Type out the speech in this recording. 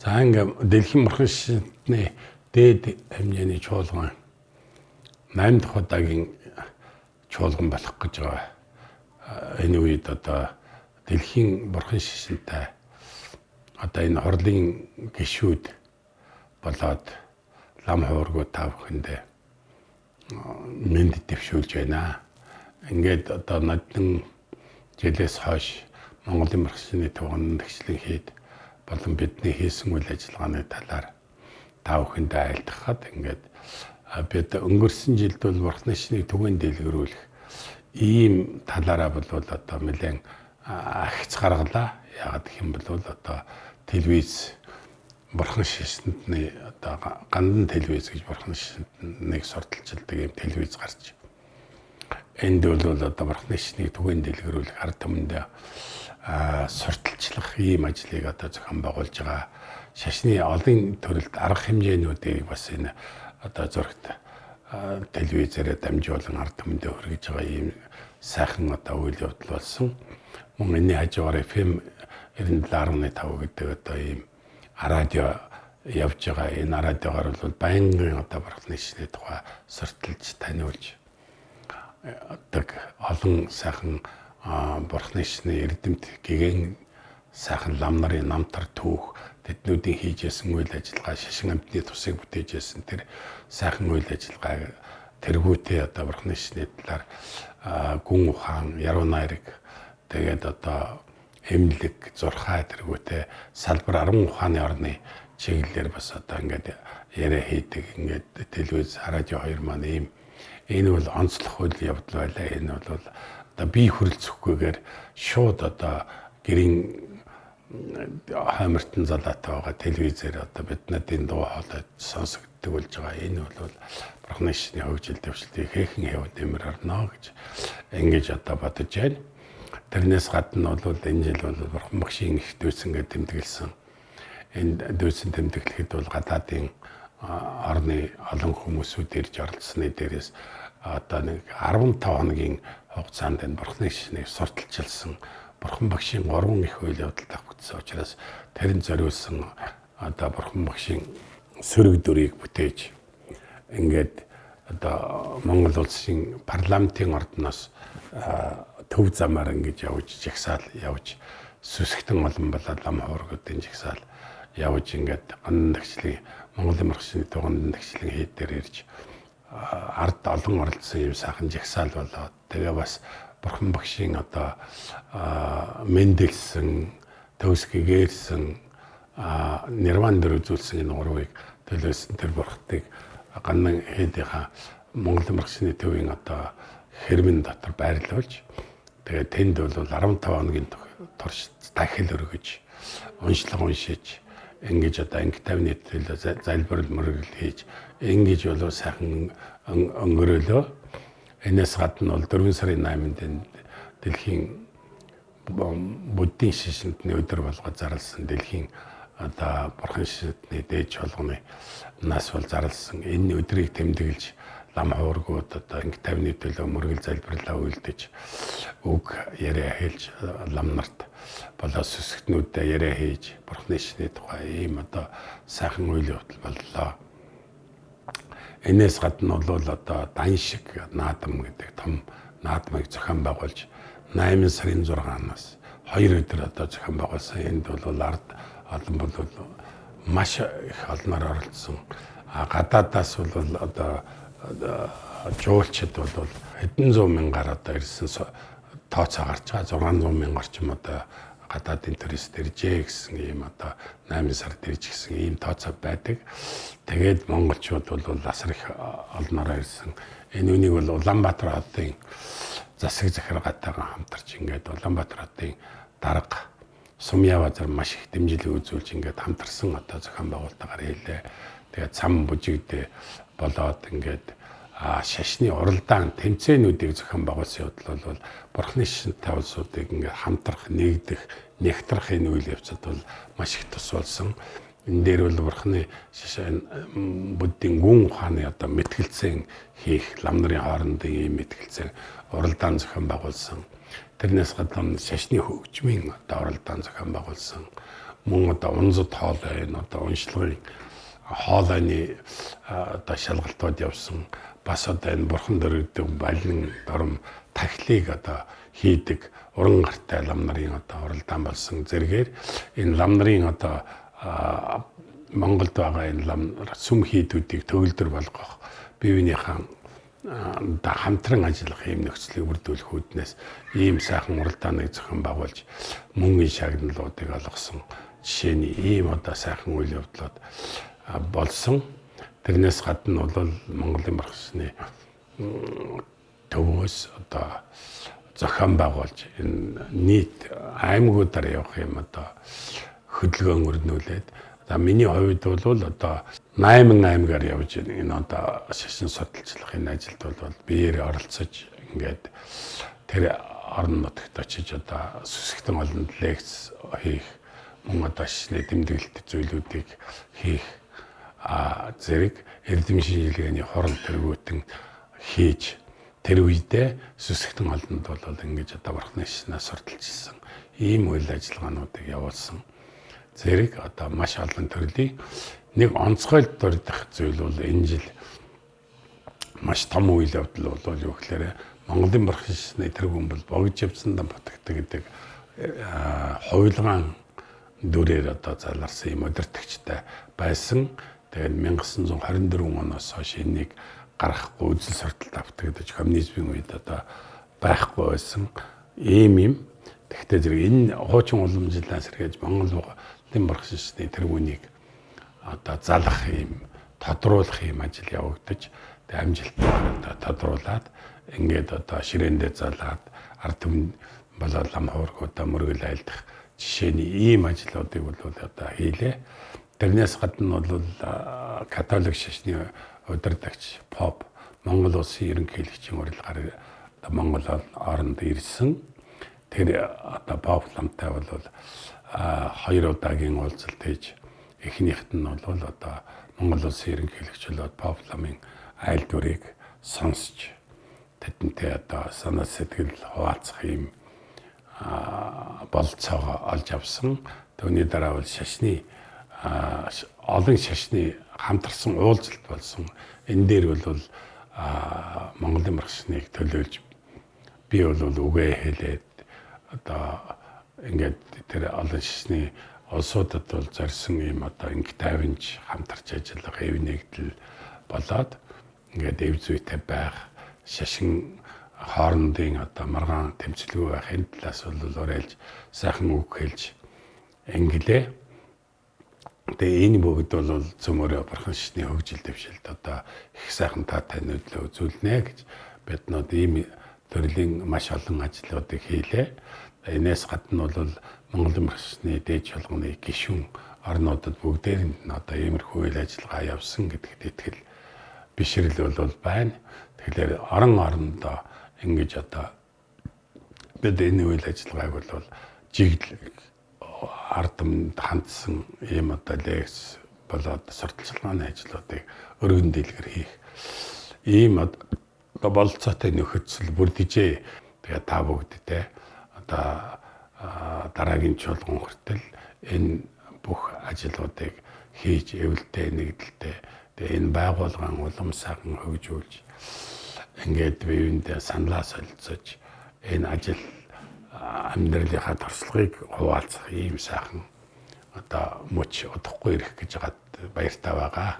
За ингээм дэлхийн морхон шишинтний дээд хэмжээний чуулган 8 дахь удаагийн чуулган болох гэж байгаа. Энэ үед одоо дэлхийн морхон шишинтэй одоо энэ хорлын гишүүд болоод лам хуургуу та бүхэндээ мэнд дэвшүүлж байна. Ингээд одоо нодон жилээс хойш Монголын морхон шишний туган нэгчлэн хийд болон бидний хийсэн үйл ажиллагааны талаар та бүхэндээ айлтгахад ингээд бид өнгөрсөн жилд бол морхон шишнийг түгээн дэлгэрүүлэх ийм талаараа бол одоо нэлээд ахиц гаргалаа. Яагаад гэх юм бол одоо телевиз морхон шишинтний одоо гандан телевиз гэж морхон шишинтнийг сурталчилдаг ийм телевиз гарч энд бол одоо морхон шишнийг түгээн дэлгэрүүлэх ард түмэндээ сурталчлах ийм ажлыг одоо зохион байгуулж байгаа. Шашны олон төрөлд арга хэмжээнүүдийг бас энэ одоо зурагт телевизээр дамжуулан ард түмэндээ хүргэж байгаа ийм сайхан одоо үйл явдал болсон. Мөн энэний хажуугаар FM 97.5 гэдэг одоо ийм радио явж байгаа. Энэ радиогоор бол байнгын одоо морхон шишний тухай сурталж таниулж олон сайхан морхон шишний эрдэмт гэгэн сайхан лам нарын намтар түүх тэднүүдийн хийжсэн үйл ажиллагаа шашин амтны тусыг бүтээжсэн тэр сайхан үйл ажиллагааг тэргүүтээ одоо морхон шишний талаар гүн ухаан, яруу найраг тэгээд одоо эмнэлэг, зурхай тэргүүтээ салбар 10 ухааны орны чиглэлээр бас одоо ингээд яриа хийдэг ингээд телевиз, радио хоёр маань ийм энэ бол онцлог үйл явдал байлаа. Энэ бол одоо бие хүрэлцэхгүйгээр шууд одоо гэрийн хамартан залаатай байгаа телевизээр одоо биднэрийн дуу хоолой сонсогддог болж байгаа. Энэ бол морхон шишний хөгжил дэвшлтийг хэхэн явд нэмэр орно гэж ингэж одоо бодож байна. Тэрнээс гадна бол энэ жил бол морхон багшийн их дүүцэнгээ тэмдэглэсэн. Энэ дүүцэн тэмдэглэхэд бол гадаадын орны олон хүмүүсүүд ирж оролцсны дээрээс одоо нэг 15 хоногийн хугацаанд энэ морхон шишнийг сурталчилсан морхон багшийн 3 их үйл явдал давхагдсан учраас тэрэн зориулсан одоо морхон багшийн сөрөг дүрийг бүтээж ингээд одоо Монгол улсын парламентын ордноос төв замаар ингэж явж жагсаал явж сүсгтэн олон болоод лам хуургуудын жагсаал явж ингээд гандагчлын Монголын морхон шишний туган нэгчлэн хийд дээр ирж ард олон оролцсон юм сайхан жагсаал болоод тэгээ бас морхон багшийн одоо мэндэлсэн төвсгийгээрсэн нирван дээр үзүүлсэн энэ урвыг төлөөсөн тэр бурхтыг гандан хийдийнхаа Монголын морхон шишний төвийн одоо хэрмэн дотор байрлуулж тэгээ тэнд бол 15 хоногийн турш дахил өргөж уншлага уншиж ингэж одоо анги тавны төлөө залбирал мөргөл хийж ингэж болоо сайхан өнгөрөөлөө. Энэс гадна бол 4 сарын 8-нд дэлхийн буддийн шишинтний өдөр болгож зарласан дэлхийн одоо морхон шишинтний дээд чуулганы нас бол зарласан. Энэ өдрийг тэмдэглэж лам хуургууд одоо анги тавны төлөө мөргөл залбирлаа үйлдэж үг яриа хэлж лам нарт болоо сүсгтнүүдэд яриа хийж морхон шишний тухай ийм одоо сайхан үйл явдал боллоо. Энэс гадна бол одоо дан шиг наадам гэдэг том наадмыг зохион байгуулж 8 сарын 6-наас 2 өдөр одоо зохион байгуулсан. Энд бол ард олон бол маш их олноор оролцсон. Гадаадаас бол одоо жуулчид бол хэдэн зуун мянгаар одоо ирсэн тооцоо гарч байгаа. 600 мянган орчим одоо гадаадын турист иржээ гэсэн ийм одоо 8 сард ирж гисэн ийм тооцоо байдаг. Тэгээд монголчууд бол асар их олноор ирсэн. Энэ үнийг бол Улаанбаатар хотын засаг захиргаатайгаа хамтарч ингээд Улаанбаатар хотын дарга Сумья базар маш их дэмжлэг үзүүлж ингээд хамтарсан одоо зохион байгуулалтаар хийлээ. Тэгээд цам бүжигдээ болоод ингээд шашны уралдаан тэмцээнүүдийг зохион байгуулсан явдал бол морхон шишинтэй улсуудыг ингээд хамтрах, нэгдэх, нэгтрах энэ үйл явцад бол маш их тус болсон. Энэ дээр бол морхны шишин буддийн гүн ухааны одоо мэтгэлцэн хийх лам нарын хоорондын ийм мэтгэлцэн уралдаан зохион байгуулсан. Тэрнээс гадна шашны хөгжмийн одоо уралдаан зохион байгуулсан. мөн одоо унзад хоолой энэ одоо уншлагын хоолойны одоо шалгалтууд явсан бас одоо энэ бурхан дөрөвдөг балин дорм тахлыг одоо хийдэг уран гартай лам нарын одоо уралдаан болсон зэргээр энэ лам нарын одоо Монголд байгаа энэ лам сүм хийдүүдийг төгөлдөр болгох биеийнхээ хамтран ажиллах ийм нөхцөлийг бүрдүүлэх үүднээс ийм сайхан уралдааныг зохион байгуулж мөнгөний шагналуудыг олгосон жишээний ийм одоо сайхан үйл явдлууд болсон. Тэрнээс гадна бол Монголын мархсны төвөөс одоо зохион байгуулж энэ нийт аймагуудаар явах юм одоо хөдөлгөөн өрнүүлээд миний хувьд бол одоо 8 аймгаар явж энэ одоо шашин судалжлахын ажилд бол биеэр оролцож ингээд тэр орон нутагт очиж одоо сүсгтэн олонд лекц хийх мөн одоо шашны тэмдэглэлт зүйлүүдийг хийх зэрэг эрдэм шинжилгээний хорон тэргүүтэн хийж тэр үедээ сүсгтэн олонд бол ингэж одоо бурхны шашнаас сурталчилсан ийм үйл ажиллагаануудыг явуулсан зэрэг одоо маш олон төрлийн нэг онцгой дурдах зүйл бол энэ жил маш том үйл явдал бол юу гэхээр Монголын бурхан шашны тэргүүн бол богж явцсан батгдаг гэдэг хувилгаан дүрээр одоо заларсан юм удирдагчтай байсан. Тэгээд 1924 оноос хойш энийг гаргахгүй үзэл сурталт автагдаж коммунизмын үед одоо байхгүй байсан ийм юм. Тэгэхдээ зэрэг энэ хуучин уламжлалаас сэргээж Монголын бурхан шашны тэргүүнийг одоо залах юм тодруулах юм ажил явагдаж тэг амжилттай одоо тодруулаад ингээд одоо ширээндээ залаад ард түмэн болоод лам хуургуудаа мөргөл айлдах жишээний ийм ажлуудыг бол одоо хийлээ. Тэрнээс гадна бол католик шашны удирдагч Поп Монгол улсын ерөнхийлөгчийн урилгаар Монгол оронд ирсэн. Тэр одоо Поп ламтай бол 2 удаагийн уулзалт хийж эхнийхт нь бол одоо Монгол улсын ерөнхийлөгч болоод Поп ламын айл дүрийг сонсч тэдэнтэй одоо санаа сэтгэл хуваалцах юм болцоогоо олж авсан. Түүний дараа бол шашны олон шашны хамтарсан уулзалт болсон. Энэ дээр бол Монголын марксныг төлөөлж би бол үгээ хэлээд одоо ингээд тэр олон шашны улсуудад бол зорьсон юм одоо инг тайванч хамтарч ажиллах эв нэгдэл болоод ингээд эв зүйтэй байх шашин хоорондын одоо маргаан тэмцэлгүй байхын талаас бол уриалж сайхан үг хэлж инглээ. Тэгээ энэ бүгд бол цөмөрөө бурхан шашны хөгжил дэвшилт одоо их сайхан таатай нөлөө үзүүлнэ гэж биднүүд ийм төрлийн маш олон ажлуудыг хийлээ. Энээс гадна бол Монголын бурхан шашны дээд чуулганы гишүүн орнуудад бүгдээр нь одоо иймэрхүү үйл ажиллагаа явсан гэдэгт итгэл бишрэл бол байна. Тэгэхээр орондоо ингэж одоо бид энэ үйл ажиллагааг бол жиглэг ард түмэнд хандсан ийм одоо лекц болоод сурталчилгааны ажлуудыг өргөн дэлгэр хийх ийм одоо болцоотой нөхөцөл бүрдэжээ. Тэгээ та бүгдтэй одоо дараагийн чуулган хүртэл энэ бүх ажлуудыг хийж эвлэлтэй нэгдэлтэй тэгээ энэ байгууллагын улам сайхан хөгжүүлж ингээд биеиндээ саналаа солилцож энэ ажил амьдралынхаа туршлагыг хуваалцах ийм сайхан одоо мөч удахгүй ирэх гэж байгаад баяртай байгаа.